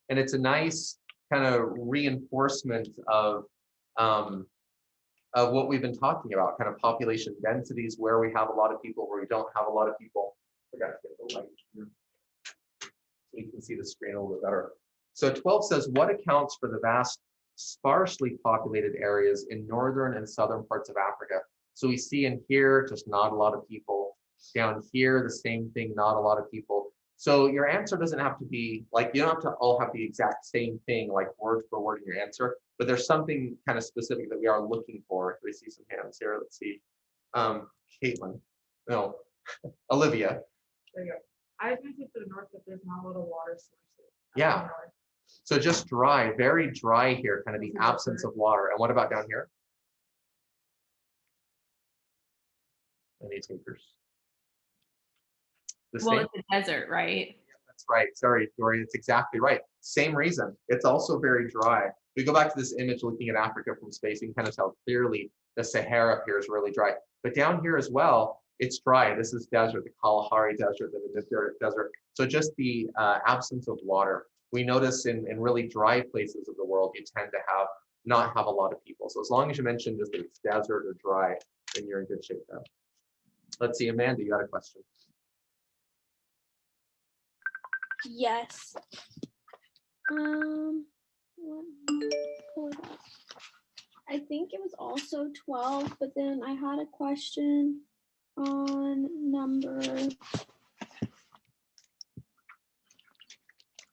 And it's a nice kind of reinforcement of what we've been talking about, kind of population densities, where we have a lot of people, where we don't have a lot of people. I forgot to get the light here so you can see the screen a little bit better. So 12 says, what accounts for the vast, sparsely populated areas in northern and southern parts of Africa? So we see in here, just not a lot of people. Down here, the same thing, not a lot of people. So your answer doesn't have to be like, you don't have to all have the exact same thing, like word for word in your answer, but there's something kind of specific that we are looking for. We see some hands here. Let's see. Caitlin, no, Olivia. There you go. I was going to say to the north, but there's not a lot of water sources. Yeah. So just dry, very dry here, kind of the absence of water. And what about down here? Any takers? Well, it's a desert, right? Yeah, that's right. Sorry, Dory, it's exactly right. Same reason. It's also very dry. We go back to this image looking at Africa from space, you can kind of tell clearly the Sahara here is really dry. But down here as well, it's dry. This is desert, the Kalahari Desert, the desert. So just the absence of water. We notice in really dry places of the world, you tend to not have a lot of people. So as long as you mention just that it's desert or dry, then you're in good shape there. Let's see, Amanda, you had a question. Yes. I think it was also 12, but then I had a question on number.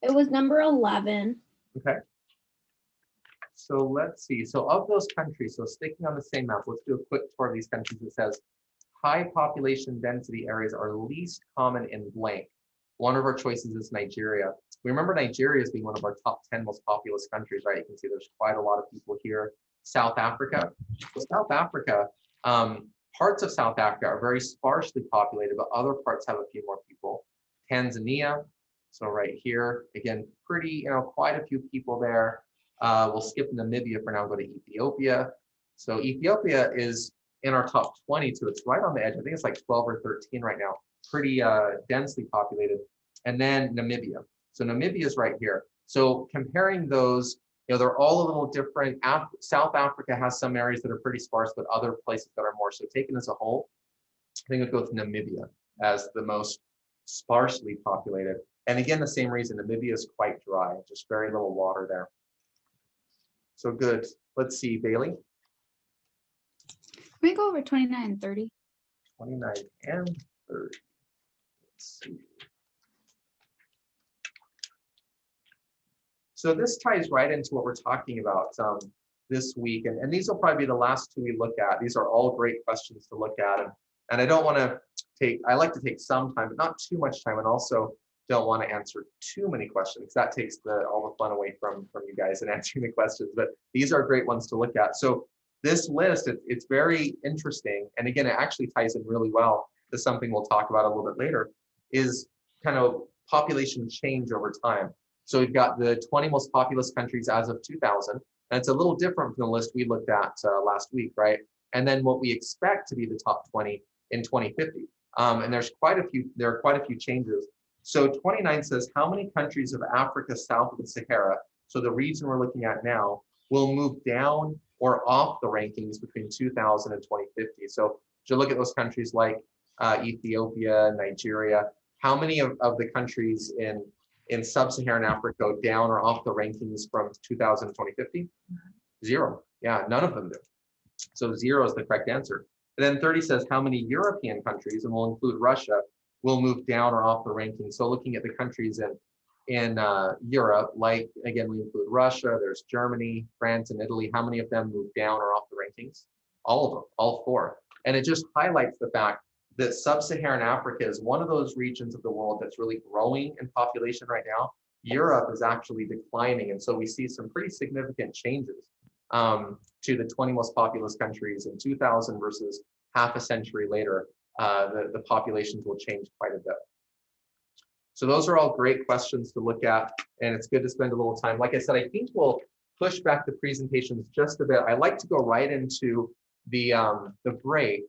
It was number 11. Okay. So let's see. So of those countries, so sticking on the same map, let's do a quick tour of these countries. It says high population density areas are least common in blank. One of our choices is Nigeria. We remember Nigeria as being one of our top 10 most populous countries, right? You can see there's quite a lot of people here. South Africa. So South Africa, parts of South Africa are very sparsely populated, but other parts have a few more people. Tanzania, so right here, again, pretty, quite a few people there. We'll skip Namibia for now and go to Ethiopia. So Ethiopia is in our top 20 too. It's right on the edge. I think it's like 12 or 13 right now. Pretty densely populated. And then Namibia. So Namibia is right here. So comparing those, they're all a little different. South Africa has some areas that are pretty sparse, but other places that are more. So taken as a whole, I think I'd go with Namibia as the most sparsely populated. And again, the same reason, Namibia is quite dry, just very little water there. So good. Let's see, Bailey. Can we go over 29 and 30? 29 and 30. Let's see. So this ties right into what we're talking about this week. And these will probably be the last two we look at. These are all great questions to look at. And I don't want to I like to take some time, but not too much time. And also don't want to answer too many questions. That takes all the fun away from you guys and answering the questions. But these are great ones to look at. So this list, it's very interesting. And again, it actually ties in really well to something we'll talk about a little bit later, is kind of population change over time. So we've got the 20 most populous countries as of 2000. And it's a little different from the list we looked at last week, right? And then what we expect to be the top 20 in 2050. And there are quite a few changes. So 29 says, how many countries of Africa south of the Sahara, so the region we're looking at now, will move down or off the rankings between 2000 and 2050? So if you look at those countries like Ethiopia, Nigeria, how many of the countries in sub-Saharan Africa go down or off the rankings from 2000 to 2050? Zero. Yeah, none of them do. So 0 is the correct answer. And then 30 says how many European countries, and we'll include Russia, will move down or off the rankings. So looking at the countries in Europe, like, again, we include Russia, there's Germany, France, and Italy. How many of them move down or off the rankings? All of them, all 4. And it just highlights the fact that sub-Saharan Africa is one of those regions of the world that's really growing in population right now. Europe is actually declining. And so we see some pretty significant changes to the 20 most populous countries in 2000 versus half a century later. The populations will change quite a bit. So those are all great questions to look at, and it's good to spend a little time. Like I said, I think we'll push back the presentations just a bit. I like to go right into the break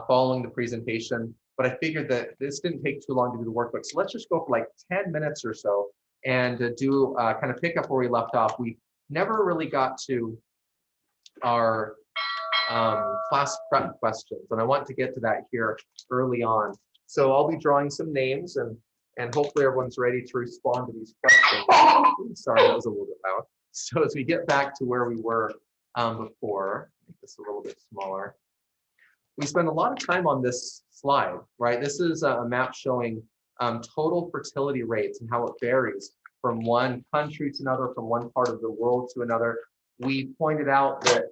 following the presentation, but I figured that this didn't take too long to do the workbook. So let's just go for like 10 minutes or so and do kind of pick up where we left off. We never really got to our class prep questions, and I want to get to that here early on. So I'll be drawing some names, and hopefully everyone's ready to respond to these questions. Sorry, that was a little bit loud. So as we get back to where we were before, make this a little bit smaller. We spend a lot of time on this slide, right? This is a map showing total fertility rates and how it varies from one country to another, from one part of the world to another. We pointed out that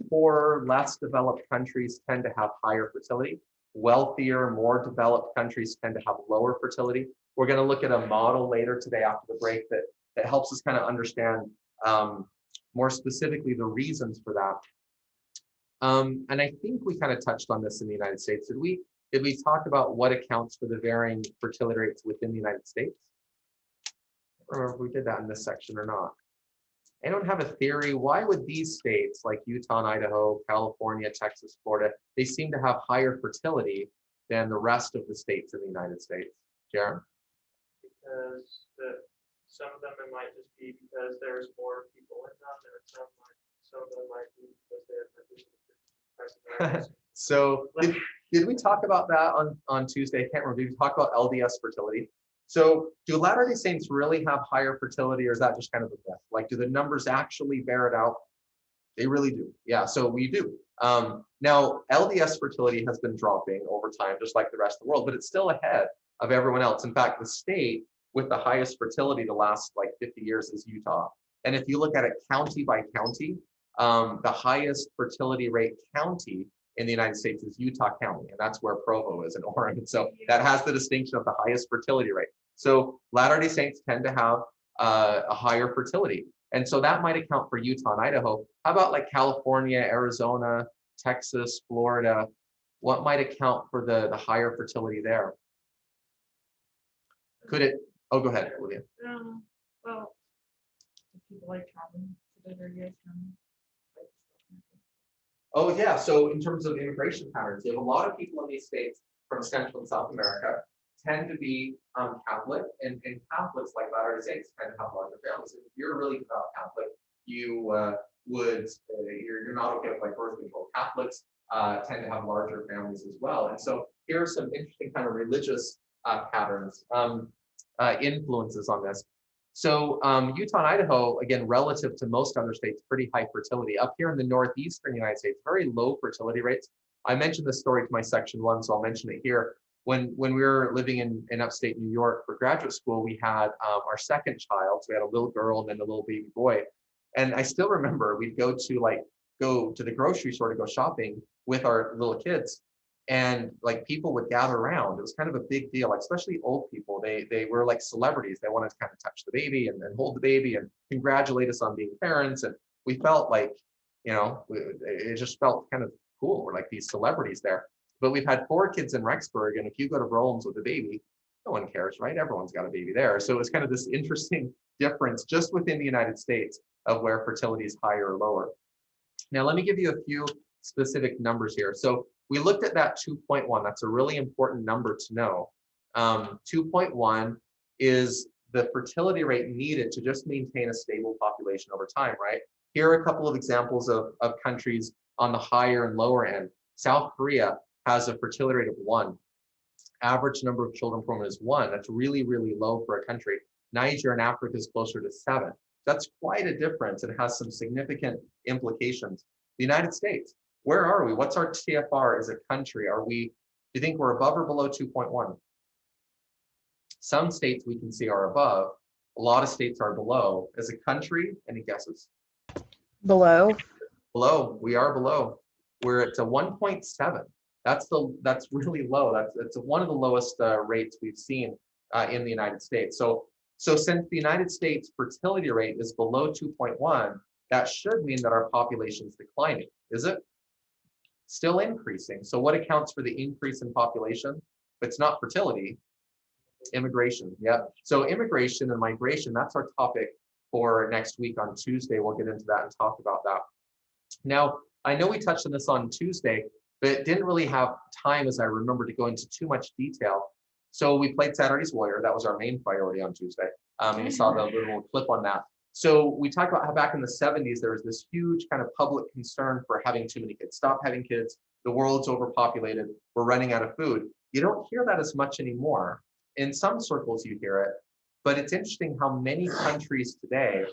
poor, less developed countries tend to have higher fertility. Wealthier, more developed countries tend to have lower fertility. We're going to look at a model later today after the break that helps us kind of understand more specifically the reasons for that. And I think we kind of touched on this in the United States. Did we talk about what accounts for the varying fertility rates within the United States? I don't remember if we did that in this section or not. I don't have a theory. Why would these states like Utah and Idaho, California, Texas, Florida, they seem to have higher fertility than the rest of the states in the United States? Jaron? Because some of them it might just be because there's more people in them, and some of them might be because they have So did we talk about that on Tuesday? I can't remember. Did we talk about LDS fertility? So do Latter-day Saints really have higher fertility, or is that just kind of a myth? Like, do the numbers actually bear it out? They really do. Yeah, so we do. Now, LDS fertility has been dropping over time, just like the rest of the world, but it's still ahead of everyone else. In fact, the state with the highest fertility the last like 50 years is Utah. And if you look at it county by county, the highest fertility rate county in the United States is Utah County, and that's where Provo is in Oregon. So that has the distinction of the highest fertility rate. So Latter-day Saints tend to have a higher fertility. And so that might account for Utah and Idaho. How about like California, Arizona, Texas, Florida? What might account for the higher fertility there? Could it? Oh, go ahead, Olivia. Well, people like traveling to the areas from. Oh yeah, so in terms of immigration patterns, you have a lot of people in these states from Central and South America tend to be Catholic, and Catholics like Latter-day Saints tend to have larger families. If you're a really devout Catholic, you you're not okay with like birth control. Catholics tend to have larger families as well, and so here are some interesting kind of religious patterns, influences on this. So Utah and Idaho, again, relative to most other states, pretty high fertility. Up here in the northeastern United States, very low fertility rates. I mentioned this story to my section 1, so I'll mention it here. When we were living in upstate New York for graduate school, we had our second child. So we had a little girl and then a little baby boy. And I still remember we'd go to the grocery store to go shopping with our little kids. And like people would gather around. It was kind of a big deal, like, especially old people. They were like celebrities. They wanted to kind of touch the baby and hold the baby and congratulate us on being parents. And we felt like, it just felt kind of cool. We're like these celebrities there. But we've had 4 kids in Rexburg, and if you go to Rome's with a baby, no one cares, right? Everyone's got a baby there. So it's kind of this interesting difference just within the United States of where fertility is higher or lower. Now, let me give you a few specific numbers here. So we looked at that 2.1. That's a really important number to know. 2.1 is the fertility rate needed to just maintain a stable population over time, right? Here are a couple of examples of countries on the higher and lower end. South Korea has a fertility rate of 1. Average number of children per woman is 1. That's really, really low for a country. Niger in Africa is closer to 7. That's quite a difference. It has some significant implications. The United States, where are we? What's our TFR as a country? Do you think we're above or below 2.1? Some states we can see are above. A lot of states are below. As a country, any guesses? Below. Below, we are below. We're at 1.7. That's really low. That's one of the lowest rates we've seen in the United States. So since the United States fertility rate is below 2.1, that should mean that our population is declining. Is it? Still increasing. So what accounts for the increase in population? If it's not fertility, immigration. Yeah. So immigration and migration, that's our topic for next week on Tuesday. We'll get into that and talk about that. Now, I know we touched on this on Tuesday, but didn't really have time, as I remember, to go into too much detail. So we played Saturday's Warrior. That was our main priority on Tuesday. And you saw the little clip on that. So we talked about how back in the 70s, there was this huge kind of public concern for having too many kids. Stop having kids. The world's overpopulated. We're running out of food. You don't hear that as much anymore. In some circles, you hear it. But it's interesting how many countries today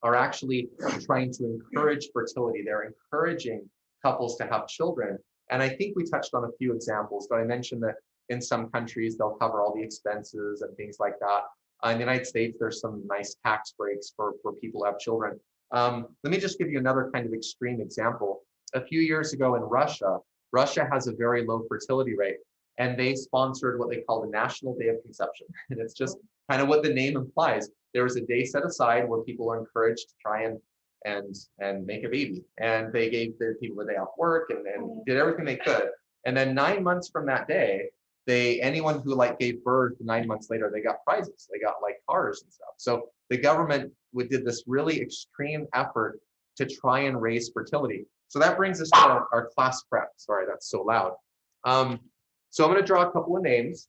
are actually trying to encourage fertility. They're encouraging couples to have children. And I think we touched on a few examples, but I mentioned that in some countries, they'll cover all the expenses and things like that. In the United States, there's some nice tax breaks for people who have children. Let me just give you another kind of extreme example. A few years ago in Russia, Russia has a very low fertility rate, and they sponsored what they call the National Day of Conception. And it's just kind of what the name implies. There was a day set aside where people are encouraged to try and make a baby. And they gave the people the day off work and did everything they could. And then 9 months from that day, anyone who like gave birth 9 months later, they got prizes. They got like cars and stuff. So the government did this really extreme effort to try and raise fertility. So that brings us to our class prep. Sorry, that's so loud. So I'm going to draw a couple of names.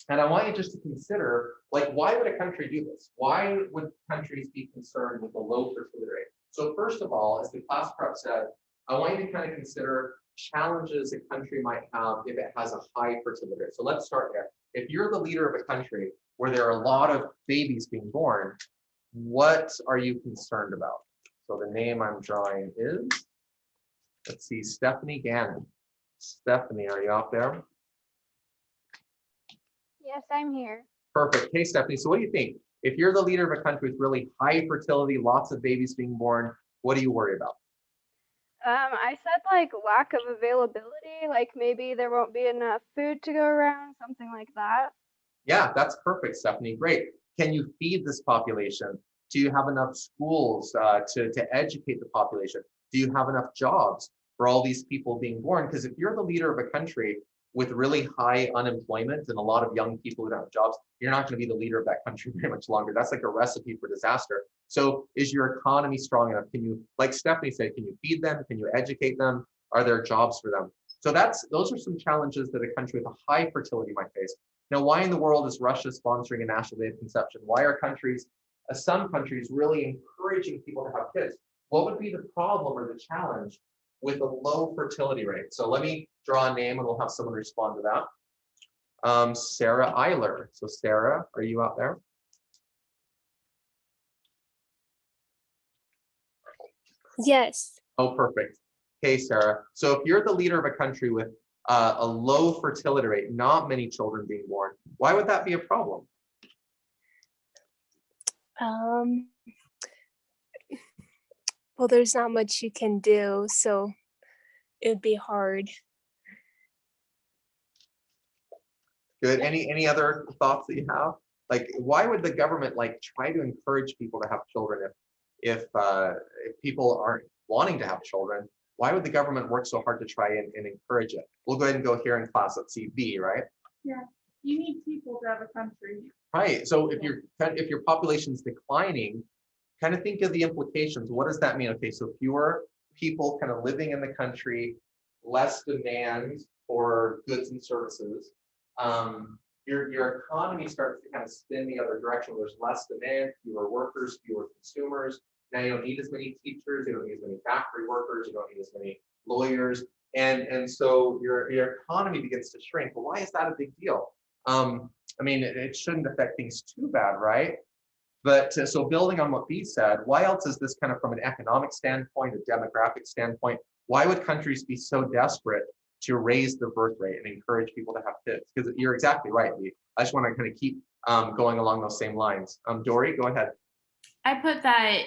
And I want you just to consider, like, why would a country do this? Why would countries be concerned with a low fertility rate? So first of all, as the class prep said, I want you to kind of consider challenges a country might have if it has a high fertility rate. So let's start there. If you're the leader of a country where there are a lot of babies being born, what are you concerned about? So the name I'm drawing is, let's see, Stephanie Gannon. Stephanie, are you out there? Yes, I'm here. Perfect. Hey, Stephanie, so what do you think? If you're the leader of a country with really high fertility, lots of babies being born, what do you worry about? I said like lack of availability, like maybe there won't be enough food to go around, something like that. Yeah, that's perfect, Stephanie. Great. Can you feed this population? Do you have enough schools to educate the population? Do you have enough jobs for all these people being born? Because if you're the leader of a country with really high unemployment and a lot of young people who don't have jobs, you're not going to be the leader of that country very much longer. That's like a recipe for disaster. So is your economy strong enough? Can you, like Stephanie said, can you feed them? Can you educate them? Are there jobs for them? So those are some challenges that a country with a high fertility might face. Now, why in the world is Russia sponsoring a National Day of Conception? Why are some countries really encouraging people to have kids? What would be the problem or the challenge with a low fertility rate? So let me draw a name and we'll have someone respond to that. Sarah Eiler. So Sarah, are you out there? Yes. Oh, perfect. Okay, Sarah. So if you're the leader of a country with a low fertility rate, not many children being born, why would that be a problem? Well, there's not much you can do, so it would be hard. Good. Any other thoughts that you have? Like, why would the government like try to encourage people to have children if people aren't wanting to have children? Why would the government work so hard to try and encourage it? We'll go ahead and go here in class. Let's see, B, right? Yeah, you need people to have a country. Right. So if your population's declining, kind of think of the implications. What does that mean? Okay, so fewer people kind of living in the country, less demand for goods and services. Your economy starts to kind of spin the other direction. There's less demand, fewer workers, fewer consumers. Now you don't need as many teachers, you don't need as many factory workers, you don't need as many lawyers, and so your economy begins to shrink. But why is that a big deal? I mean, it shouldn't affect things too bad, right? But so building on what B said, why else is this kind of from an economic standpoint, a demographic standpoint? Why would countries be so desperate to raise the birth rate and encourage people to have kids? Because you're exactly right, B. I just want to kind of keep going along those same lines. Dory, go ahead. I put that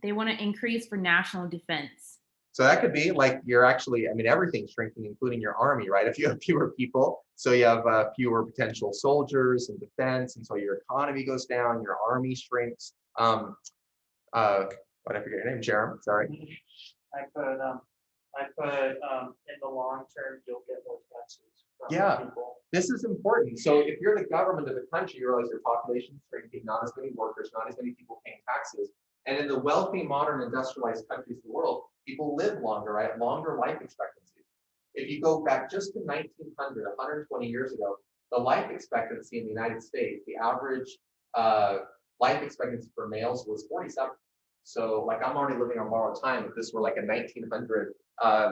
they want to increase for national defense. So that could be like you're actually, I mean, everything's shrinking, including your army, right? If you have fewer people, so you have fewer potential soldiers and defense, and so your economy goes down, your army shrinks. What I forget your name, Jerem, sorry. I put in the long term, you'll get more taxes from people. This is important. So if you're the government of the country, you realize your population is shrinking, not as many workers, not as many people paying taxes. And in the wealthy, modern, industrialized countries of the world, people live longer, right? Longer life expectancies. If you go back just to 1900, 120 years ago, the life expectancy in the United States, the average life expectancy for males was 47. So like I'm already living on borrowed time if this were like a 1900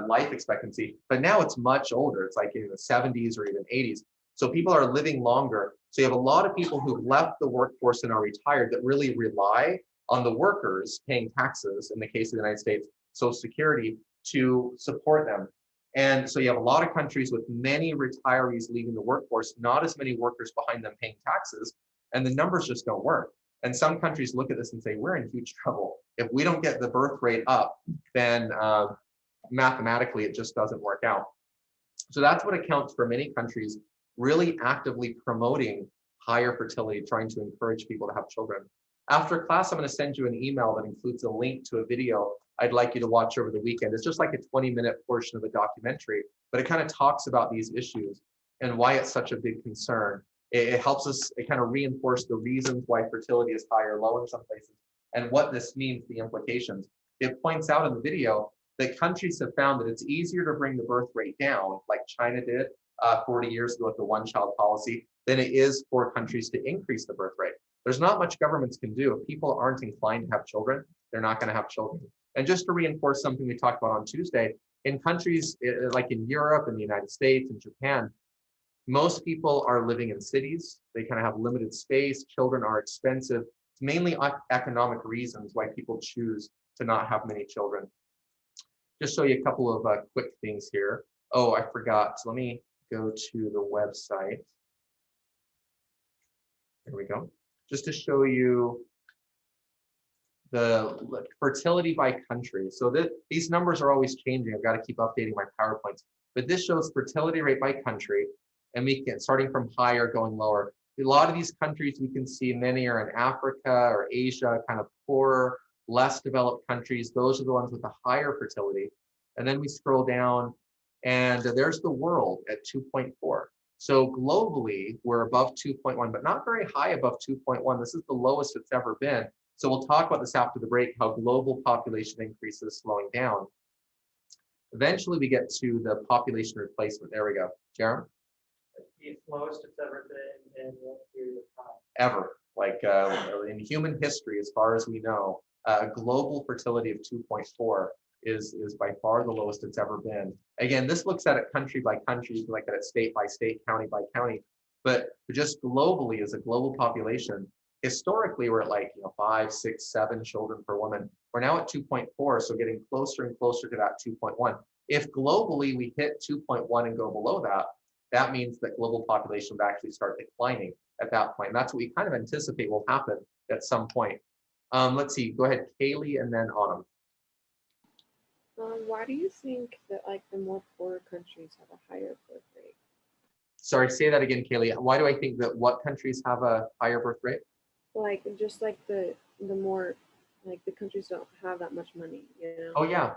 life expectancy, but now it's much older. It's like in the 70s or even 80s. So people are living longer. So you have a lot of people who've left the workforce and are retired that really rely on the workers paying taxes, in the case of the United States, Social Security, to support them. And so you have a lot of countries with many retirees leaving the workforce, not as many workers behind them paying taxes, and the numbers just don't work. And some countries look at this and say, we're in huge trouble. If we don't get the birth rate up, then mathematically it just doesn't work out. So that's what accounts for many countries really actively promoting higher fertility, trying to encourage people to have children. After class, I'm going to send you an email that includes a link to a video I'd like you to watch over the weekend. It's just like a 20-minute portion of a documentary, but it kind of talks about these issues and why it's such a big concern. It helps us, it kind of reinforce the reasons why fertility is high or low in some places and what this means, the implications. It points out in the video that countries have found that it's easier to bring the birth rate down, like China did 40 years ago with the one-child policy, than it is for countries to increase the birth rate. There's not much governments can do. If people aren't inclined to have children, they're not going to have children. And just to reinforce something we talked about on Tuesday, in countries like in Europe and the United States and Japan, most people are living in cities. They kind of have limited space. Children are expensive. It's mainly economic reasons why people choose to not have many children. Just show you a couple of quick things here. Oh, I forgot. So let me go to the website. There we go. Just to show you the fertility by country. So these numbers are always changing. I've got to keep updating my PowerPoints. But this shows fertility rate by country. And we can, starting from higher, going lower. A lot of these countries we can see, many are in Africa or Asia, kind of poorer, less developed countries. Those are the ones with the higher fertility. And then we scroll down and there's the world at 2.4. So globally, we're above 2.1, but not very high above 2.1. This is the lowest it's ever been. So we'll talk about this after the break, how global population increase is slowing down. Eventually, we get to the population replacement. There we go. Jeremy? The lowest it's ever been in one period of time. Ever. Like in human history, as far as we know, global fertility of 2.4 is by far the lowest it's ever been. Again, this looks at it country by country, like at it state by state, county by county, but just globally as a global population, historically we're at like 5, 6, 7 children per woman. We're now at 2.4, so getting closer and closer to that 2.1. If globally we hit 2.1 and go below that, that means that global population will actually start declining at that point. And that's what we kind of anticipate will happen at some point. Let's see, go ahead, Kaylee, and then Autumn. Why do you think that like the more poorer countries have a higher birth rate? Sorry, say that again, Kaylee. Why do I think that what countries have a higher birth rate? Like just like the more like the countries don't have that much money, you know? Oh yeah.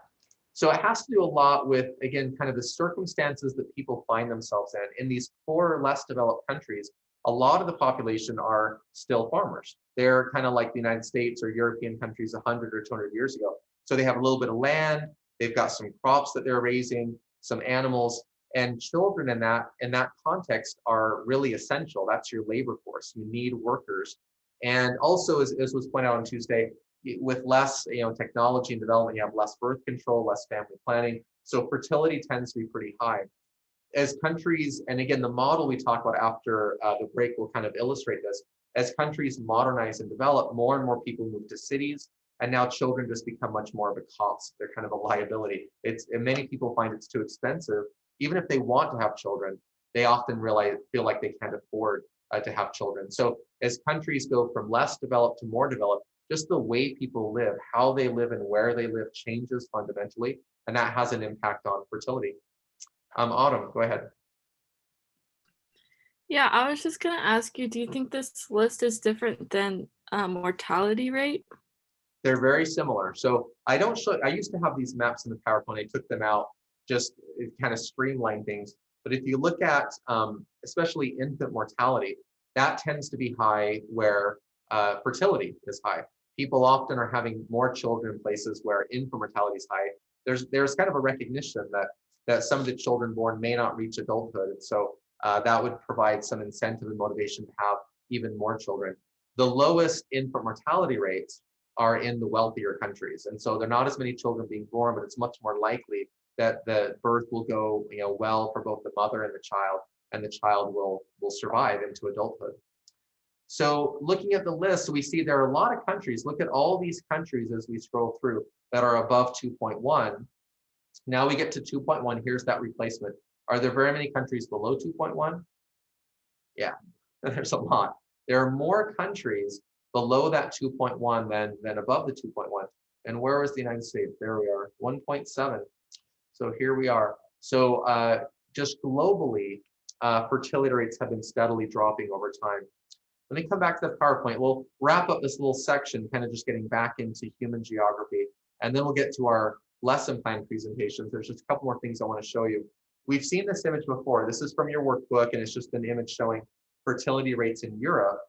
So it has to do a lot with, again, kind of the circumstances that people find themselves in. In these poorer, less developed countries, a lot of the population are still farmers. They're kind of like the United States or European countries 100 or 200 years ago. So they have a little bit of land, they've got some crops that they're raising, some animals, and children in that context are really essential. That's your labor force. You need workers. And also, as was pointed out on Tuesday, with less technology and development, you have less birth control, less family planning. So fertility tends to be pretty high. As countries, and again, the model we talk about after the break will kind of illustrate this, as countries modernize and develop, more and more people move to cities, and now children just become much more of a cost. They're kind of a liability. And many people find it's too expensive. Even if they want to have children, they often feel like they can't afford to have children. So as countries go from less developed to more developed, just the way people live, how they live and where they live changes fundamentally, and that has an impact on fertility. Autumn, go ahead. Yeah, I was just gonna ask you, do you think this list is different than mortality rate? They're very similar. So I used to have these maps in the PowerPoint. I took them out, just it kind of streamlined things. But if you look at especially infant mortality, that tends to be high where fertility is high. People often are having more children in places where infant mortality is high. There's kind of a recognition that some of the children born may not reach adulthood. And so that would provide some incentive and motivation to have even more children. The lowest infant mortality rates are in the wealthier countries. And so there are not as many children being born, but it's much more likely that the birth will go, well for both the mother and the child will survive into adulthood. So looking at the list, we see there are a lot of countries. Look at all these countries as we scroll through that are above 2.1. Now we get to 2.1. Here's that replacement. Are there very many countries below 2.1? Yeah, there's a lot. There are more countries below that 2.1 than above the 2.1. And where is the United States? There we are, 1.7. So here we are. So just globally, fertility rates have been steadily dropping over time. Let me come back to the PowerPoint. We'll wrap up this little section, kind of just getting back into human geography, and then we'll get to our lesson plan presentations. There's just a couple more things I want to show you. We've seen this image before. This is from your workbook, and it's just an image showing fertility rates in Europe.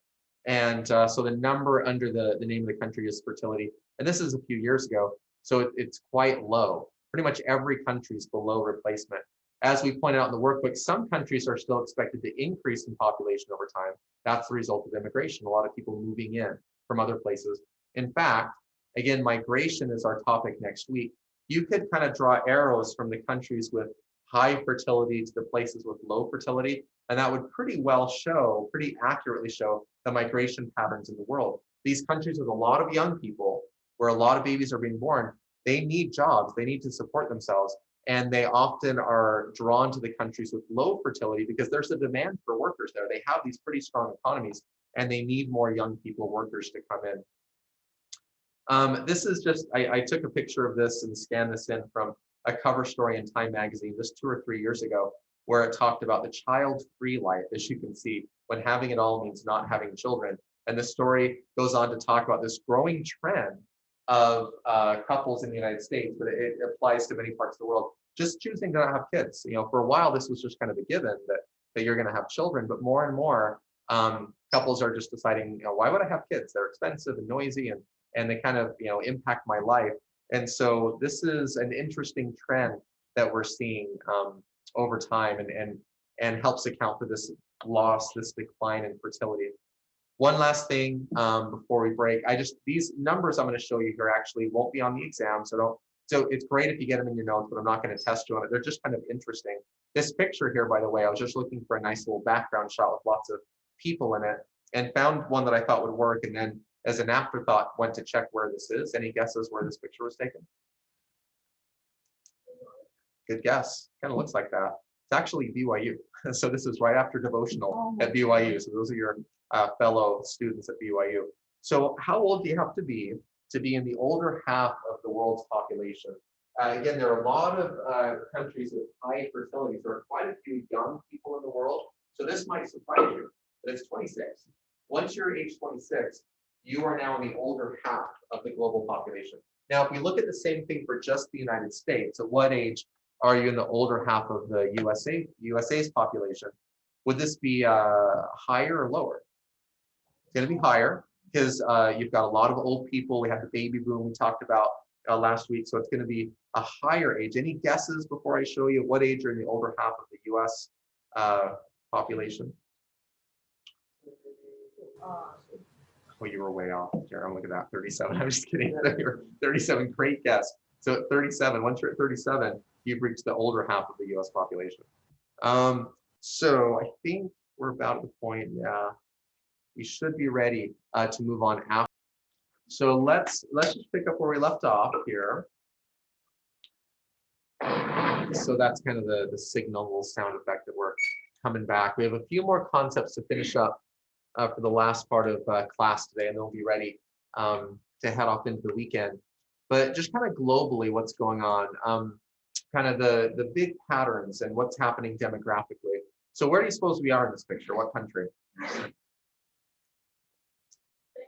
And so the number under the name of the country is fertility. And this is a few years ago, so it's quite low. Pretty much every country is below replacement. As we pointed out in the workbook, some countries are still expected to increase in population over time. That's the result of immigration, a lot of people moving in from other places. In fact, again, migration is our topic next week. You could kind of draw arrows from the countries with high fertility to the places with low fertility, and that would pretty accurately show the migration patterns in the world. These countries with a lot of young people, where a lot of babies are being born, they need jobs, they need to support themselves, and they often are drawn to the countries with low fertility because there's a demand for workers there. They have these pretty strong economies, and they need more young people, workers, to come in. This is just, I took a picture of this and scanned this in from a cover story in Time magazine just 2 or 3 years ago, where it talked about the child-free life, as you can see, when having it all means not having children. And the story goes on to talk about this growing trend of couples in the United States, but it applies to many parts of the world, just choosing to not have kids. For a while, this was just kind of a given that you're going to have children, but more and more couples are just deciding, why would I have kids? They're expensive and noisy, and they kind of impact my life. And so this is an interesting trend that we're seeing over time, and helps account for this loss, this decline in fertility. One last thing before we break, these numbers I'm going to show you here actually won't be on the exam, so it's great if you get them in your notes, but I'm not going to test you on it. They're just kind of interesting. This picture here, by the way, I was just looking for a nice little background shot with lots of people in it, and found one that I thought would work, and then as an afterthought went to check where this is. Any guesses where this picture was taken? Good guess. Kind of looks like that. It's actually BYU. So this is right after devotional at BYU. So those are your fellow students at BYU. So how old do you have to be in the older half of the world's population? Again, there are a lot of countries with high fertility. There are quite a few young people in the world. So this might surprise you, but it's 26. Once you're age 26, you are now in the older half of the global population. Now, if we look at the same thing for just the United States, at what age are you in the older half of the USA's population? Would this be higher or lower? It's going to be higher because you've got a lot of old people. We had the baby boom we talked about last week, so it's going to be a higher age. Any guesses before I show you what age are in the older half of the US population? Oh, you were way off, Jaron. Look at that, 37. I'm just kidding. You're 37, great guess. So at 37, once you're at 37, you've reached the older half of the US population. So I think we're about at the point, yeah, we should be ready to move on after. So let's just pick up where we left off here. So that's kind of the signal, little sound effect that we're coming back. We have a few more concepts to finish up for the last part of class today, and then we'll be ready to head off into the weekend. But just kind of globally, what's going on, kind of the big patterns and what's happening demographically. So where do you suppose we are in this picture? What country?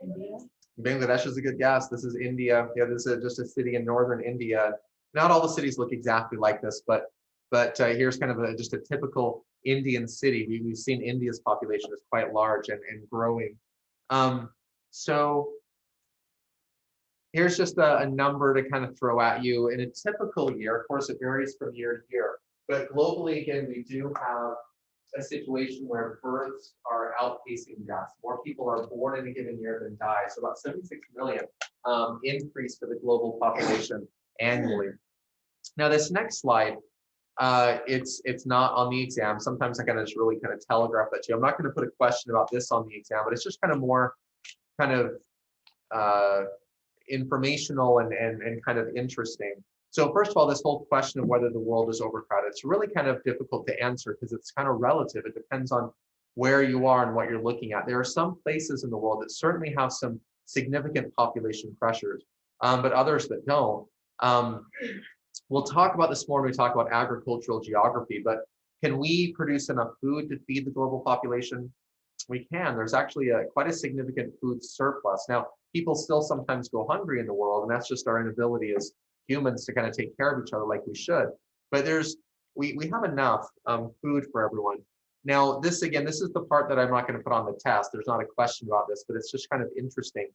India. Bangladesh is a good guess. This is India. Yeah, this is just a city in northern India. Not all the cities look exactly like this, but here's kind of just a typical Indian city. We've seen India's population is quite large and growing. So here's just a number to kind of throw at you. In a typical year, of course, it varies from year to year, but globally, again, we do have a situation where births are outpacing deaths. More people are born in a given year than die. So about 76 million increase for the global population annually. Now this next slide, it's not on the exam. Sometimes I gotta just really kind of telegraph that to you. I'm not gonna put a question about this on the exam, but it's just kind of more kind of informational and kind of interesting. So first of all, this whole question of whether the world is overcrowded, it's really kind of difficult to answer because it's kind of relative. It depends on where you are and what you're looking at. There are some places in the world that certainly have some significant population pressures, but others that don't. We'll talk about this more when we talk about agricultural geography, but can we produce enough food to feed the global population? We can. There's actually quite a significant food surplus. Now, people still sometimes go hungry in the world, and that's just our inability as humans to kind of take care of each other like we should. But we have enough food for everyone. Now, this is the part that I'm not going to put on the test. There's not a question about this, but it's just kind of interesting.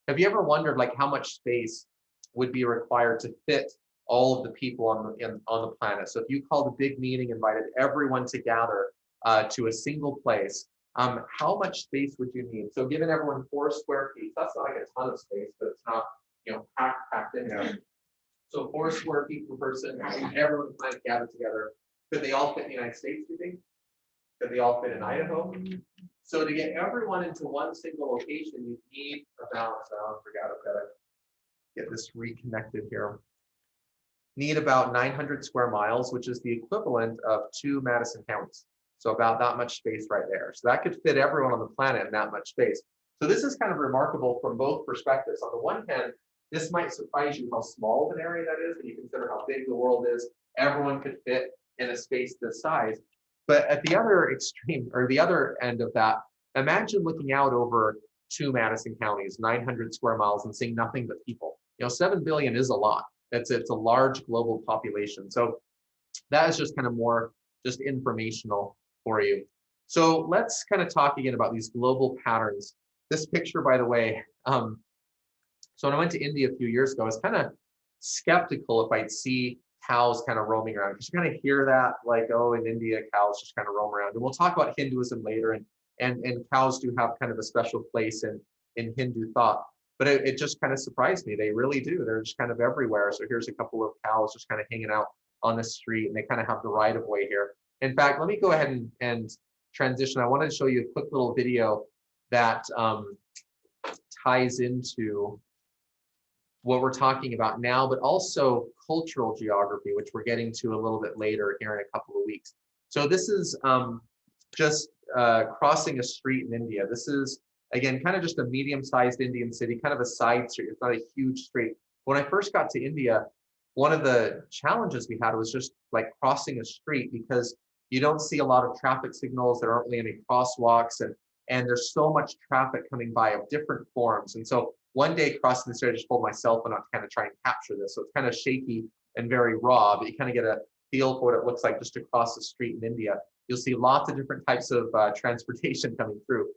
Have you ever wondered like how much space would be required to fit all of the people on the planet? So if you called a big meeting, invited everyone to gather to a single place, how much space would you need? So given everyone 4 square feet, that's not like a ton of space, but it's not, packed in there. So 4 square feet per person, everyone kind of gathered together. Could they all fit in the United States, do you think? Could they all fit in Idaho? So to get everyone into one single location, you need about, I forgot, I've got to get this reconnected here. Need about 900 square miles, which is the equivalent of 2 Madsen counties. So about that much space right there. So that could fit everyone on the planet in that much space. So this is kind of remarkable from both perspectives. On the one hand, this might surprise you how small of an area that is when you consider how big the world is. Everyone could fit in a space this size. But at the other extreme, or the other end of that, imagine looking out over 2 Madsen counties, 900 square miles, and seeing nothing but people. 7 billion is a lot. It's a large global population. So that is just kind of more just informational for you. So let's kind of talk again about these global patterns. This picture, by the way, so when I went to India a few years ago, I was kind of skeptical if I'd see cows kind of roaming around, because you kind of hear that like, oh, in India, cows just kind of roam around. And we'll talk about Hinduism later, and cows do have kind of a special place in Hindu thought. But it just kind of surprised me. They really do. They're just kind of everywhere. So here's a couple of cows just kind of hanging out on the street, and they kind of have the right of way here. In fact, let me go ahead and transition. I wanted to show you a quick little video that ties into what we're talking about now, but also cultural geography, which we're getting to a little bit later here in a couple of weeks. So this is just crossing a street in India. This is, again, kind of just a medium-sized Indian city, kind of a side street. It's not a huge street. When I first got to India, one of the challenges we had was just like crossing a street, because you don't see a lot of traffic signals. There aren't really any crosswalks, and there's so much traffic coming by of different forms. And so one day crossing the street, I just pulled my cell phone out to kind of try and capture this. So it's kind of shaky and very raw, but you kind of get a feel for what it looks like just to cross the street in India. You'll see lots of different types of transportation coming through.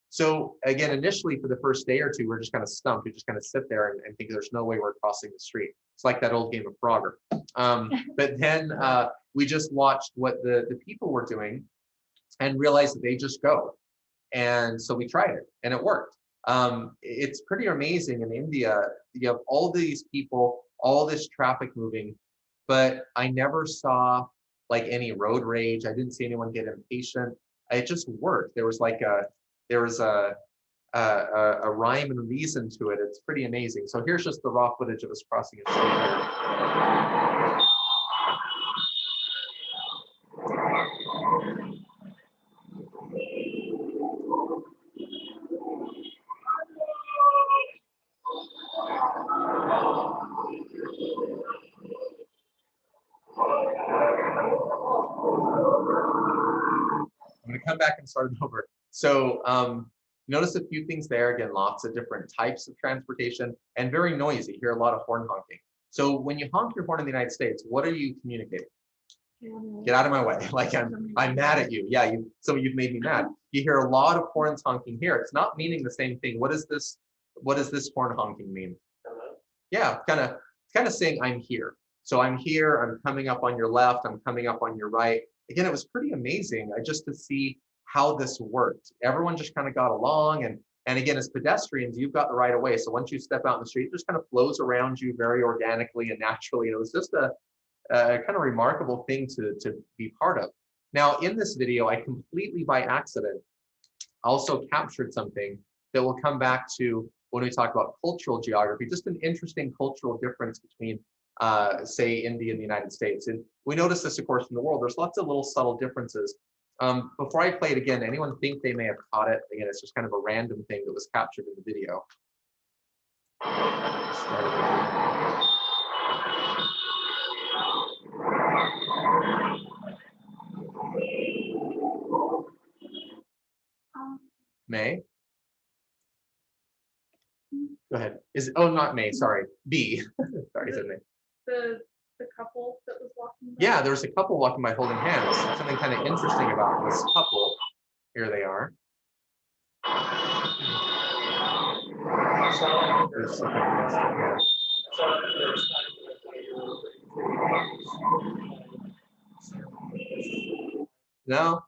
So again, initially for the first day or two, we're just kind of stumped. We just kind of sit there and think there's no way we're crossing the street. It's like that old game of Frogger. But then we just watched what the people were doing and realized that they just go. And so we tried it and it worked. It's pretty amazing in India. You have all these people, all this traffic moving, but I never saw like any road rage. I didn't see anyone get impatient. It just worked. There was a rhyme and reason to it. It's pretty amazing. So here's just the raw footage of us crossing a street here. I'm going to come back and start it over. So notice a few things there. Again, lots of different types of transportation and very noisy. You hear a lot of horn honking. So when you honk your horn in the United States, what are you communicating? Get out of my way. Like I'm mad at you. Yeah, you've made me mad. You hear a lot of horns honking here. It's not meaning the same thing. What does this horn honking mean? Yeah, kind of saying I'm here. So I'm here, I'm coming up on your left, I'm coming up on your right. again, it was pretty amazing just to see how this worked. Everyone just kind of got along, and again, as pedestrians, you've got the right of way. So once you step out in the street, it just kind of flows around you very organically and naturally. And it was just a kind of remarkable thing to be part of. Now, in this video, I completely by accident also captured something that will come back to when we talk about cultural geography, just an interesting cultural difference between, say, India and the United States. And we notice this, of course, in the world. There's lots of little subtle differences. Before I play it again, anyone think they may have caught it? Again, it's just kind of a random thing that was captured in the video. May? Go ahead. Oh, not May, sorry. B. Sorry, I said May. The couple that was walking by? Yeah, there was a couple walking by holding hands. Something kind of interesting about this couple. Here they are. There's something else here. No,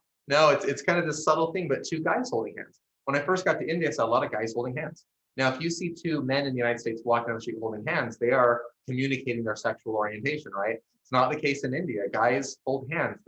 it's kind of this subtle thing, but two guys holding hands. When I first got to India, I saw a lot of guys holding hands. Now, if you see two men in the United States walking down the street holding hands, they are communicating their sexual orientation, right? It's not the case in India. Guys hold hands.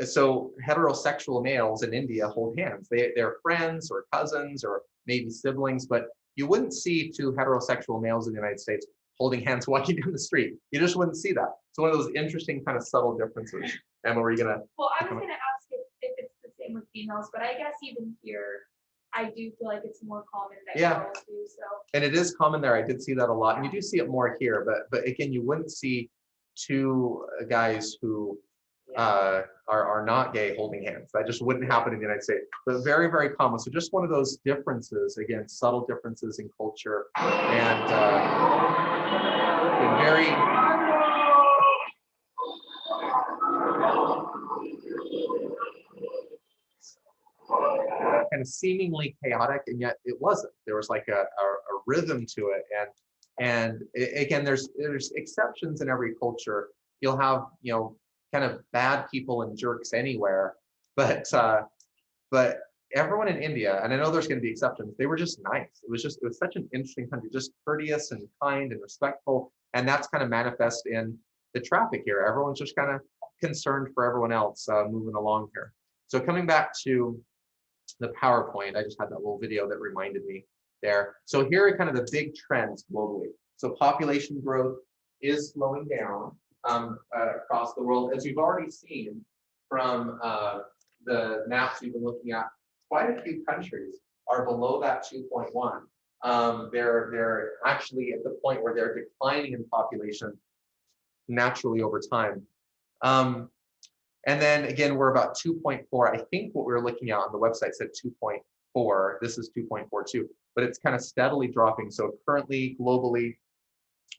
So heterosexual males in India hold hands. They're friends or cousins or maybe siblings, but you wouldn't see two heterosexual males in the United States holding hands walking down the street. You just wouldn't see that. It's one of those interesting kind of subtle differences. Emma, were you gonna? Well, I was gonna ask if it's the same with females, but I guess even here, I do feel like it's more common that girls do. So. And it is common there. I did see that a lot, and you do see it more here. But again, you wouldn't see two guys who are not gay holding hands. That just wouldn't happen in the United States. But very, very common. So just one of those differences. Again, subtle differences in culture, and very. Kind of seemingly chaotic, and yet it wasn't. There was like a rhythm to it, and again, there's exceptions in every culture. You'll have kind of bad people and jerks anywhere, but everyone in India, and I know there's going to be exceptions, they were just nice. It was such an interesting country, just courteous and kind and respectful, and that's kind of manifest in the traffic here. Everyone's just kind of concerned for everyone else moving along here. So coming back to the PowerPoint, I just had that little video that reminded me there. So here are kind of the big trends globally. So population growth is slowing down across the world. As you've already seen from the maps we've been looking at, quite a few countries are below that 2.1. They're actually at the point where they're declining in population naturally over time. And then again, we're about 2.4. I think what we were looking at on the website said 2.4. This is 2.42, but it's kind of steadily dropping. So currently, globally,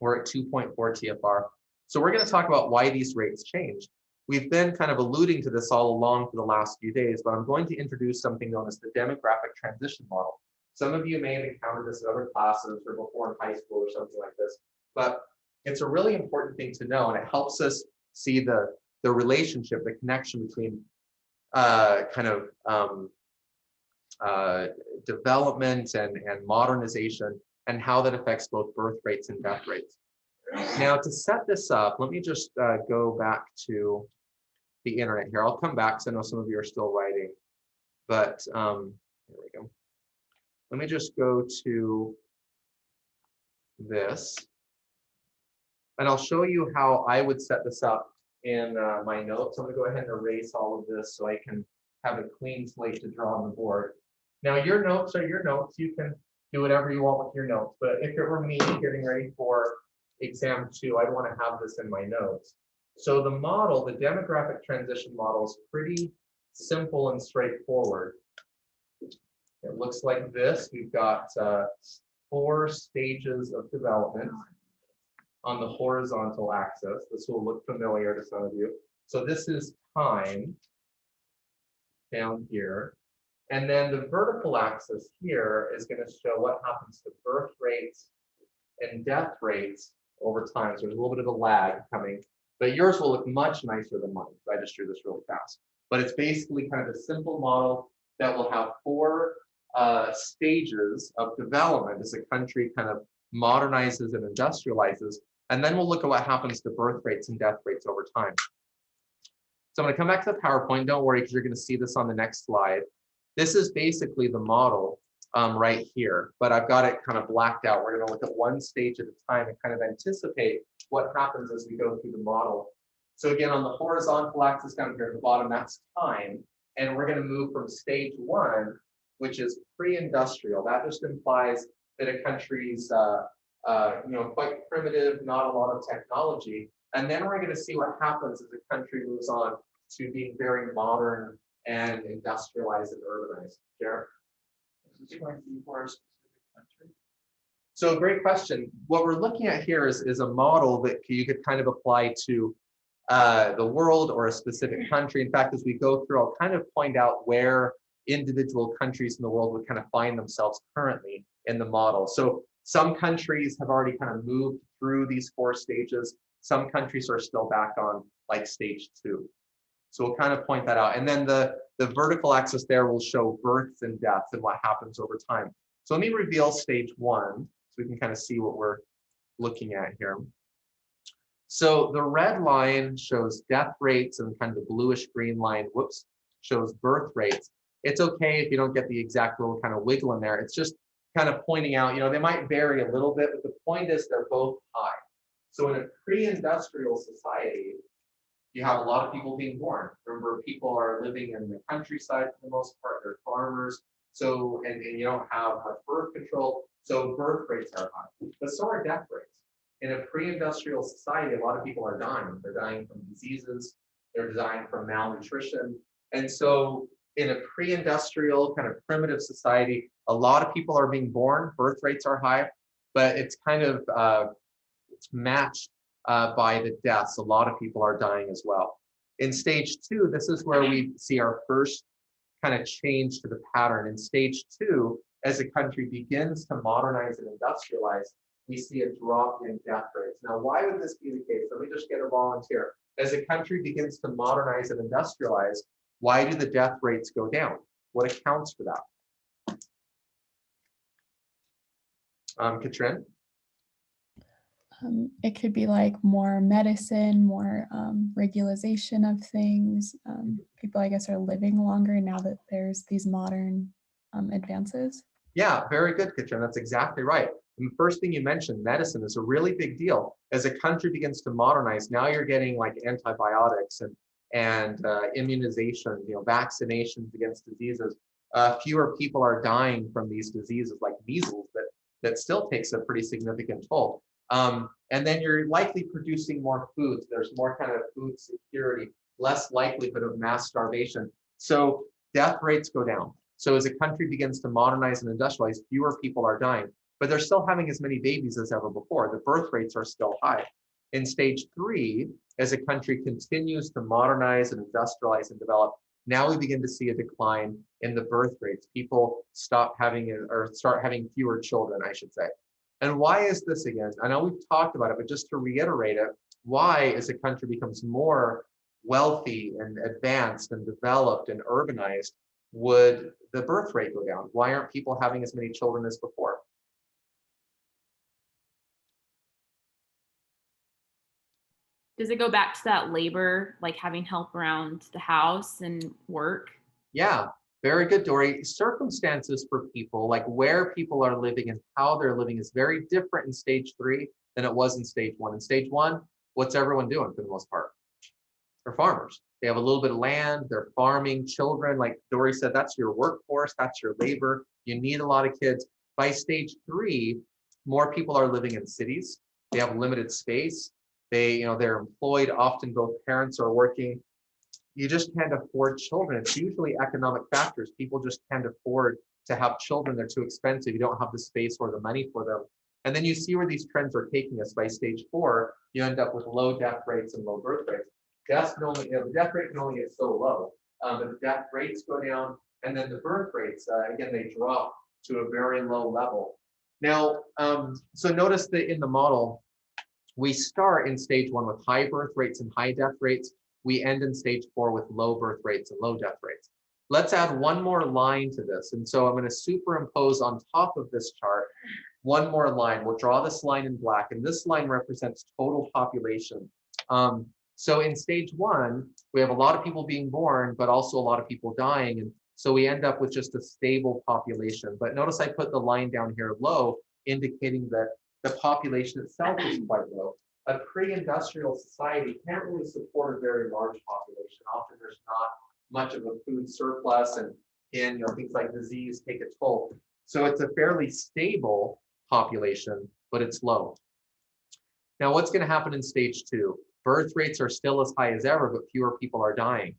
we're at 2.4 TFR. So we're going to talk about why these rates changed. We've been kind of alluding to this all along for the last few days, but I'm going to introduce something known as the demographic transition model. Some of you may have encountered this in other classes or before in high school or something like this, but it's a really important thing to know, and it helps us see the relationship, the connection between development and modernization, and how that affects both birth rates and death rates. Now, to set this up, let me just go back to the internet here. I'll come back because I know some of you are still writing, but here we go. Let me just go to this, and I'll show you how I would set this up in my notes. I'm going to go ahead and erase all of this so I can have a clean slate to draw on the board. Now, your notes are your notes. You can do whatever you want with your notes, but if it were me getting ready for exam 2, I'd want to have this in my notes. So the model, the demographic transition model, is pretty simple and straightforward. It looks like this. We've got 4 stages of development on the horizontal axis. This will look familiar to some of you. So this is time down here. And then the vertical axis here is going to show what happens to birth rates and death rates over time. So there's a little bit of a lag coming. But yours will look much nicer than mine. So I just drew this really fast. But it's basically kind of a simple model that will have 4 stages of development as a country kind of modernizes and industrializes. And then we'll look at what happens to birth rates and death rates over time. So I'm going to come back to the PowerPoint. Don't worry, because you're going to see this on the next slide. This is basically the model right here, but I've got it kind of blacked out. We're going to look at one stage at a time and kind of anticipate what happens as we go through the model. So again, on the horizontal axis down here at the bottom, that's time. And we're going to move from stage 1, which is pre-industrial. That just implies that a country's quite primitive, not a lot of technology. And then we're going to see what happens as a country moves on to being very modern and industrialized and urbanized. Jared? Is this going to be for a specific country? So great question. What we're looking at here is a model that you could kind of apply to the world or a specific country. In fact, as we go through, I'll kind of point out where individual countries in the world would kind of find themselves currently in the model. So some countries have already kind of moved through these 4 stages. Some countries are still back on like stage 2. So we'll kind of point that out. And then the vertical axis there will show births and deaths and what happens over time. So let me reveal stage 1 so we can kind of see what we're looking at here. So the red line shows death rates and kind of the bluish green line, shows birth rates. It's okay if you don't get the exact little kind of wiggle in there. It's just kind of pointing out, they might vary a little bit, but the point is they're both high. So in a pre-industrial society, you have a lot of people being born. Remember, people are living in the countryside for the most part. They're farmers. So, and you don't have much birth control. So birth rates are high, but so are death rates. In a pre-industrial society, a lot of people are dying. They're dying from diseases. They're dying from malnutrition. And so in a pre-industrial kind of primitive society, a lot of people are being born. Birth rates are high, but it's kind of matched by the deaths. A lot of people are dying as well. In stage 2, this is where we see our first kind of change to the pattern. In stage 2, as a country begins to modernize and industrialize, we see a drop in death rates. Now, why would this be the case? Let me just get a volunteer. As a country begins to modernize and industrialize, why do the death rates go down? What accounts for that? Katrin? It could be like more medicine, more regularization of things. People, I guess, are living longer now that there's these modern advances. Yeah, very good, Katrin. That's exactly right. And the first thing you mentioned, medicine, is a really big deal. As a country begins to modernize, now you're getting like antibiotics and immunization, vaccinations against diseases. Fewer people are dying from these diseases like measles that still takes a pretty significant toll. And then you're likely producing more foods. There's more kind of food security, less likelihood of mass starvation. So death rates go down. So as a country begins to modernize and industrialize, fewer people are dying, but they're still having as many babies as ever before. The birth rates are still high. In stage 3, as a country continues to modernize and industrialize and develop, now we begin to see a decline in the birth rates. People start having fewer children, I should say. And why is this again? I know we've talked about it, but just to reiterate it, why as a country becomes more wealthy and advanced and developed and urbanized, would the birth rate go down? Why aren't people having as many children as before? Does it go back to that labor, like having help around the house and work? Yeah, very good, Dory. Circumstances for people, like where people are living and how they're living, is very different in stage 3 than it was in stage 1. In stage 1, what's everyone doing for the most part? They're farmers. They have a little bit of land, they're farming. Children, like Dory said, that's your workforce, that's your labor. You need a lot of kids. By stage 3, more people are living in cities. They have limited space. They're employed. Often both parents are working. You just can't afford children. It's usually economic factors. People just can't afford to have children. They're too expensive. You don't have the space or the money for them. And then you see where these trends are taking us. By stage 4, you end up with low death rates and low birth rates. The death rate can only get so low, but the death rates go down, and then the birth rates, again, they drop to a very low level. Now, so notice that in the model, We start in stage 1 with high birth rates and high death rates. We end in stage 4 with low birth rates and low death rates. Let's add one more line to this. And so I'm going to superimpose on top of this chart one more line. We'll draw this line in black, and this line represents total population. So in stage 1, we have a lot of people being born, but also a lot of people dying. And so we end up with just a stable population. But notice I put the line down here low, indicating that the population itself is quite low. A pre-industrial society can't really support a very large population. Often there's not much of a food surplus, and things like disease take a toll. So it's a fairly stable population, but it's low. Now, what's going to happen in stage 2? Birth rates are still as high as ever, but fewer people are dying.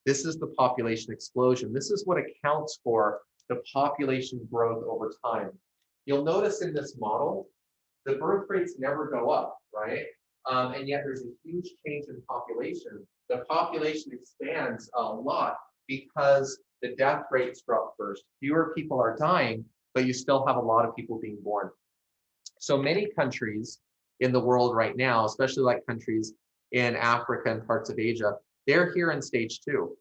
This is the population explosion. This is what accounts for the population growth over time. You'll notice in this model, the birth rates never go up, right? And yet there's a huge change in population. The population expands a lot because the death rates drop first. Fewer people are dying, but you still have a lot of people being born. So many countries in the world right now, especially like countries in Africa and parts of Asia, they're here in stage 2.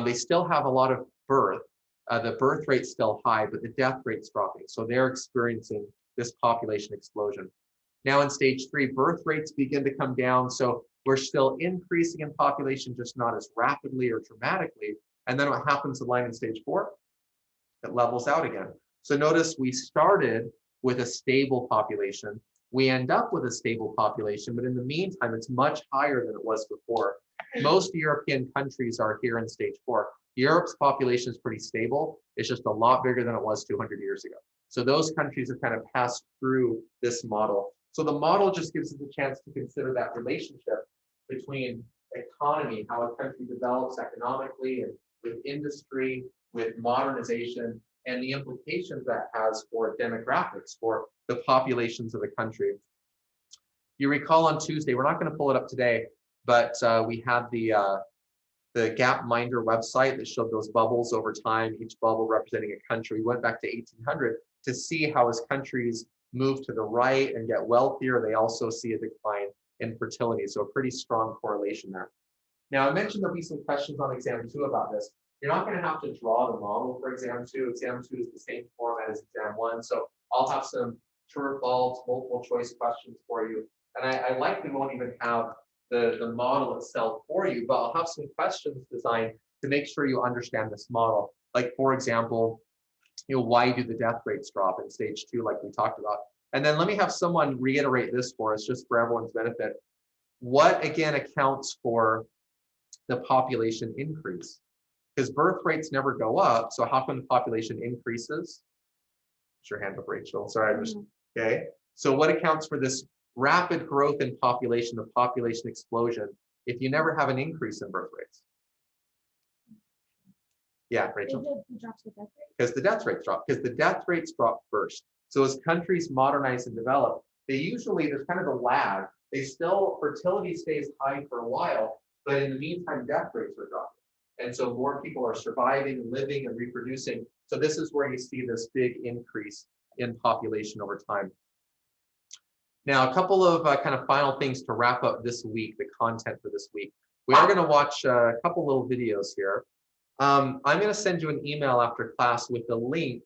They still have a lot of birth. The birth rate's still high, but the death rate's dropping. So they're experiencing this population explosion. Now in stage 3, birth rates begin to come down. So we're still increasing in population, just not as rapidly or dramatically. And then what happens to line in stage 4? It levels out again. So notice we started with a stable population. We end up with a stable population, but in the meantime, it's much higher than it was before. Most European countries are here in stage 4. Europe's population is pretty stable. It's just a lot bigger than it was 200 years ago. So those countries have kind of passed through this model. So the model just gives us a chance to consider that relationship between economy, how a country develops economically and with industry, with modernization, and the implications that has for demographics, for the populations of the country. You recall on Tuesday, we're not going to pull it up today, but we had the Gapminder website that showed those bubbles over time, each bubble representing a country. We went back to 1800 to see how as countries move to the right and get wealthier, they also see a decline in fertility. So a pretty strong correlation there. Now, I mentioned there'll be some questions on exam 2 about this. You're not going to have to draw the model for exam 2. Exam 2 is the same format as exam 1. So I'll have some true or false, multiple choice questions for you. And I likely won't even have the model itself for you, but I'll have some questions designed to make sure you understand this model. Like, for example, why do the death rates drop in stage 2, like we talked about? And then let me have someone reiterate this for us, just for everyone's benefit. What, again, accounts for the population increase? Because birth rates never go up, so how come the population increases? Put your hand up, Rachel. Sorry, okay. So what accounts for this rapid growth in population, the population explosion, if you never have an increase in birth rates? Yeah, Rachel? Because the death rates drop. Because the death rates drop first. So as countries modernize and develop, there's kind of a lag. Fertility stays high for a while, but in the meantime, death rates are dropping. And so more people are surviving, living, and reproducing. So this is where you see this big increase in population over time. Now, a couple of kind of final things to wrap up this week, the content for this week. We are going to watch a couple little videos here. I'm going to send you an email after class with a link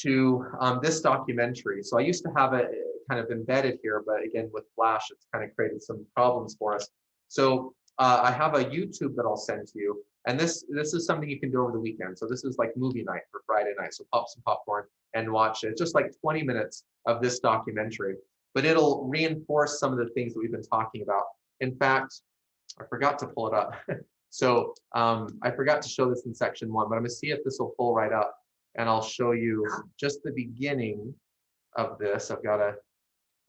to this documentary. So I used to have it kind of embedded here, but again, with Flash, it's kind of created some problems for us. So I have a YouTube that I'll send to you. And this is something you can do over the weekend. So this is like movie night for Friday night. So pop some popcorn and watch it. It's just like 20 minutes of this documentary, but it'll reinforce some of the things that we've been talking about. In fact, I forgot to pull it up. So I forgot to show this in section 1, but I'm gonna see if this will pull right up, and I'll show you just the beginning of this. I've got to,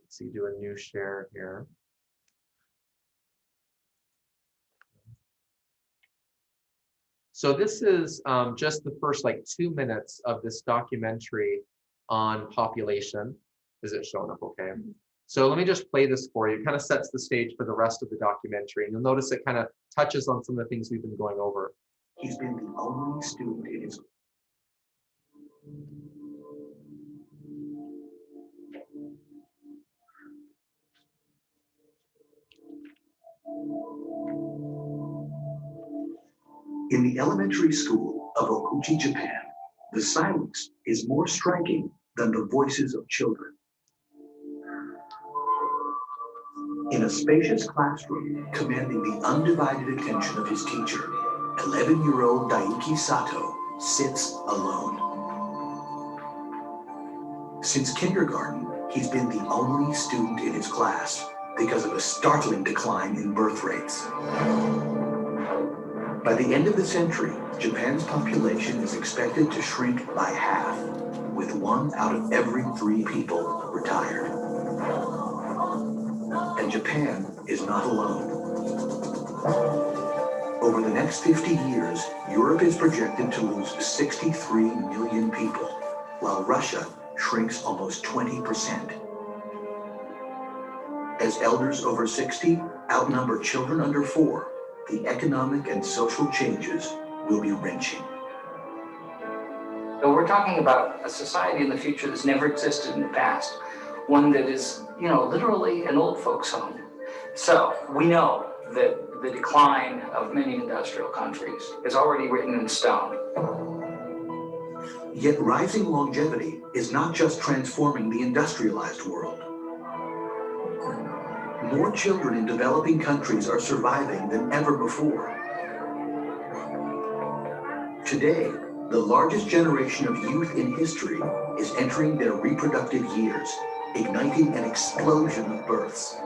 let's see, do a new share here. So this is just the first like 2 minutes of this documentary on population. Is it showing up okay? So let me just play this for you. It kind of sets the stage for the rest of the documentary. And you'll notice it kind of touches on some of the things we've been going over. He's been the only student in his In the elementary school of Okuchi, Japan, the silence is more striking than the voices of children. In a spacious classroom commanding the undivided attention of his teacher, 11-year-old Daiki Sato sits alone. Since kindergarten, he's been the only student in his class because of a startling decline in birth rates. By the end of the century, Japan's population is expected to shrink by half, with 1 out of every 3 people retired. And Japan is not alone. Over the next 50 years, Europe is projected to lose 63 million people, while Russia shrinks almost 20%. As elders over 60 outnumber children under 4, the economic and social changes will be wrenching. So we're talking about a society in the future that's never existed in the past, one that is, literally an old folks' home. So we know that the decline of many industrial countries is already written in stone. Yet rising longevity is not just transforming the industrialized world. More children in developing countries are surviving than ever before. Today, the largest generation of youth in history is entering their reproductive years, igniting an explosion of births.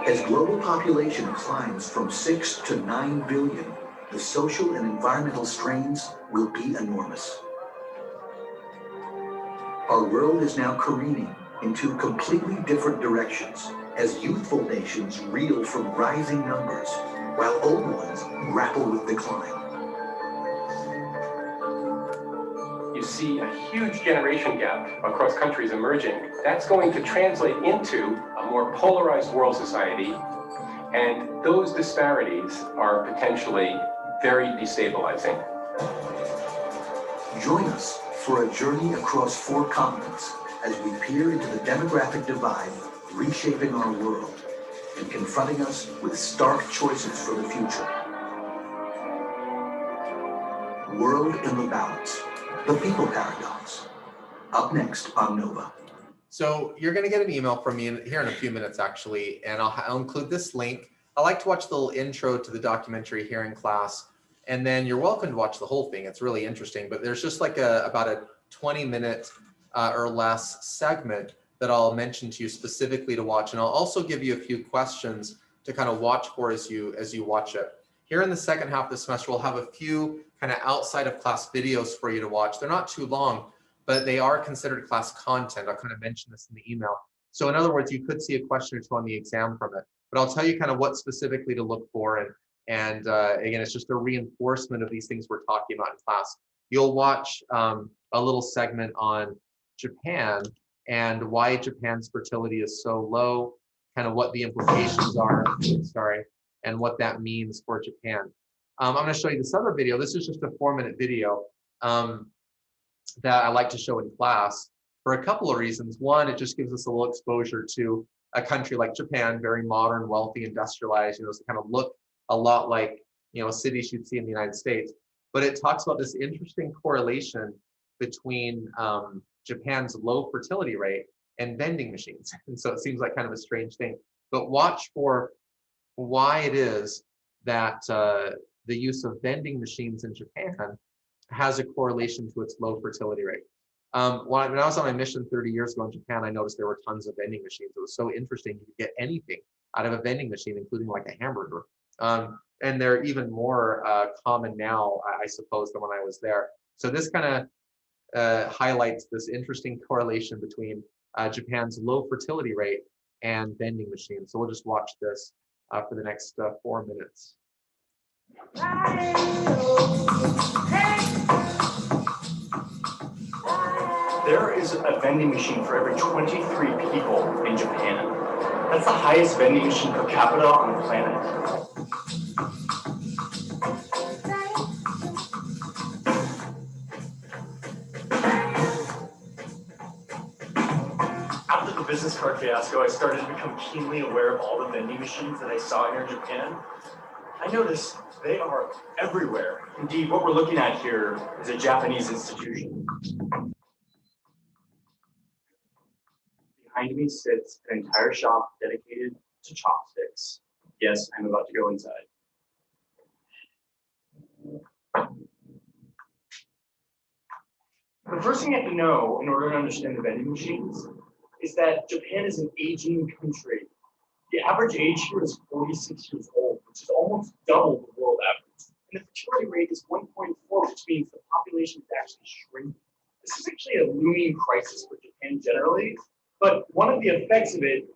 As global population climbs from 6 to 9 billion, the social and environmental strains will be enormous. Our world is now careening in 2 completely different directions as youthful nations reel from rising numbers, while old ones grapple with decline. You see a huge generation gap across countries emerging. That's going to translate into a more polarized world society, and those disparities are potentially very destabilizing. Join us for a journey across 4 continents as we peer into the demographic divide reshaping our world and confronting us with stark choices for the future. World in the Balance, the People Paradox. Up next on Nova. So you're going to get an email from me here in a few minutes, actually, and I'll include this link. I like to watch the little intro to the documentary here in class, and then you're welcome to watch the whole thing. It's really interesting, but there's just like about a 20-minute or less segment that I'll mention to you specifically to watch, and I'll also give you a few questions to kind of watch for as you watch it. Here in the second half of the semester, we'll have a few kind of outside of class videos for you to watch. They're not too long, but they are considered class content. I'll kind of mention this in the email. So in other words, you could see a question or 2 on the exam from it, but I'll tell you kind of what specifically to look for. And again, it's just a reinforcement of these things we're talking about in class. You'll watch a little segment on Japan and why Japan's fertility is so low, kind of what the implications are, and what that means for Japan. I'm going to show you this other video. This is just a 4-minute video that I like to show in class for a couple of reasons. One, it just gives us a little exposure to a country like Japan, very modern, wealthy, industrialized, it's kind of look a lot like, cities you'd see in the United States. But it talks about this interesting correlation between Japan's low fertility rate and vending machines. And so it seems like kind of a strange thing, but watch for why it is that the use of vending machines in Japan has a correlation to its low fertility rate. When I was on my mission 30 years ago in Japan, I noticed there were tons of vending machines. It was so interesting. You could get anything out of a vending machine, including like a hamburger. And they're even more common now, I suppose, than when I was there. So this kind of highlights this interesting correlation between Japan's low fertility rate and vending machines. So we'll just watch this for the next 4 minutes. There is a vending machine for every 23 people in Japan. That's the highest vending machine per capita on the planet. After the business card fiasco, I started to become keenly aware of all the vending machines that I saw here in Japan. I noticed they are everywhere. Indeed, what we're looking at here is a Japanese institution. Behind me sits an entire shop dedicated to chopsticks. Yes, I'm about to go inside. The first thing you have to know in order to understand the vending machines is that Japan is an aging country. The average age here is 46 years old, which is almost double the world average. And the fertility rate is 1.4, which means the population is actually shrinking. This is actually a looming crisis for Japan generally, but one of the effects of it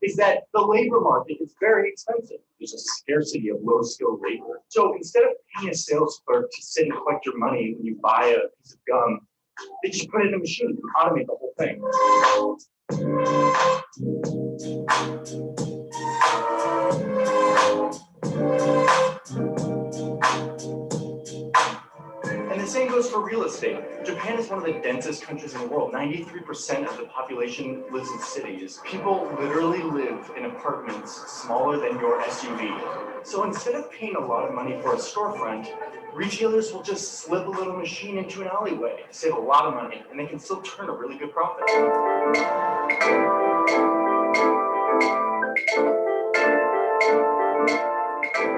is that the labor market is very expensive. There's a scarcity of low-skilled labor. So instead of paying a sales clerk to sit and collect your money when you buy a piece of gum, they just put it in a machine and automate the whole thing. And the same goes for real estate. Japan is one of the densest countries in the world. 93% of the population lives in cities. People literally live in apartments smaller than your SUV. So instead of paying a lot of money for a storefront, retailers will just slip a little machine into an alleyway to save a lot of money, and they can still turn a really good profit.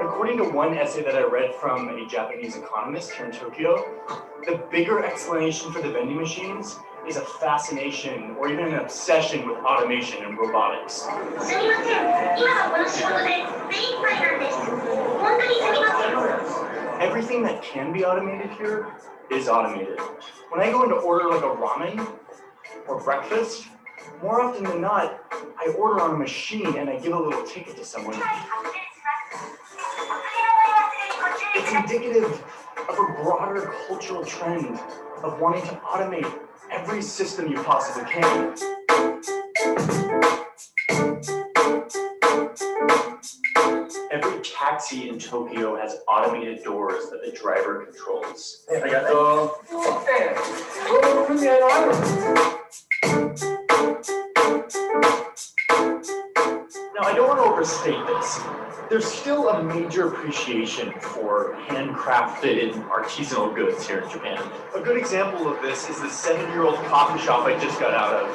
According to one essay that I read from a Japanese economist here in Tokyo, the bigger explanation for the vending machines is a fascination or even an obsession with automation and robotics. Everything that can be automated here is automated. When I go in to order like a ramen or breakfast, more often than not, I order on a machine and I give a little ticket to someone. It's indicative of a broader cultural trend of wanting to automate every system you possibly can. Every taxi in Tokyo has automated doors that the driver controls. Now, I don't want to overstate this. There's still a major appreciation for handcrafted artisanal goods here in Japan. A good example of this is the 7-year-old coffee shop I just got out of,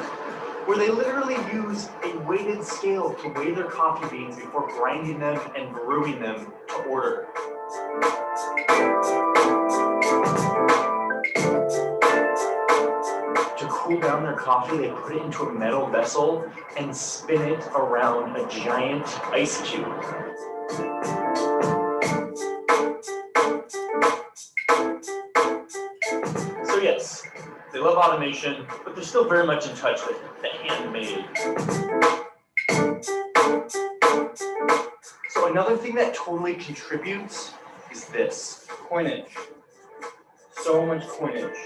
where they literally use a weighted scale to weigh their coffee beans before grinding them and brewing them to order. To cool down their coffee, they put it into a metal vessel and spin it around a giant ice cube. So yes, they love automation, but they're still very much in touch with the handmade. So another thing that totally contributes is this, coinage. So much coinage.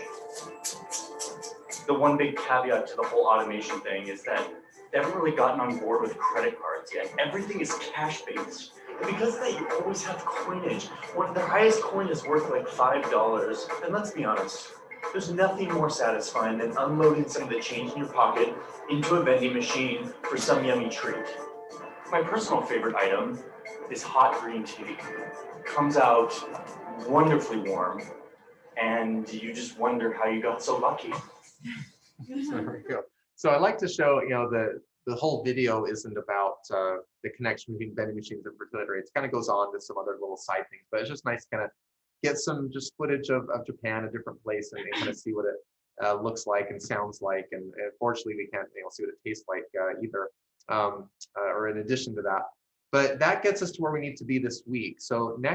The one big caveat to the whole automation thing is that they haven't really gotten on board with credit cards yet. Everything is cash-based. And because they always have coinage, when their highest coin is worth like $5, and let's be honest, there's nothing more satisfying than unloading some of the change in your pocket into a vending machine for some yummy treat. My personal favorite item is hot green tea. It comes out wonderfully warm, and you just wonder how you got so lucky. There we go. So I like to show, the whole video isn't about the connection between vending machines and fertility rates. It kind of goes on to some other little side things, but it's just nice to kind of get some just footage of Japan, a different place, and kind of see what it looks like and sounds like. And unfortunately, we can't see what it tastes like either, or in addition to that. But that gets us to where we need to be this week. So next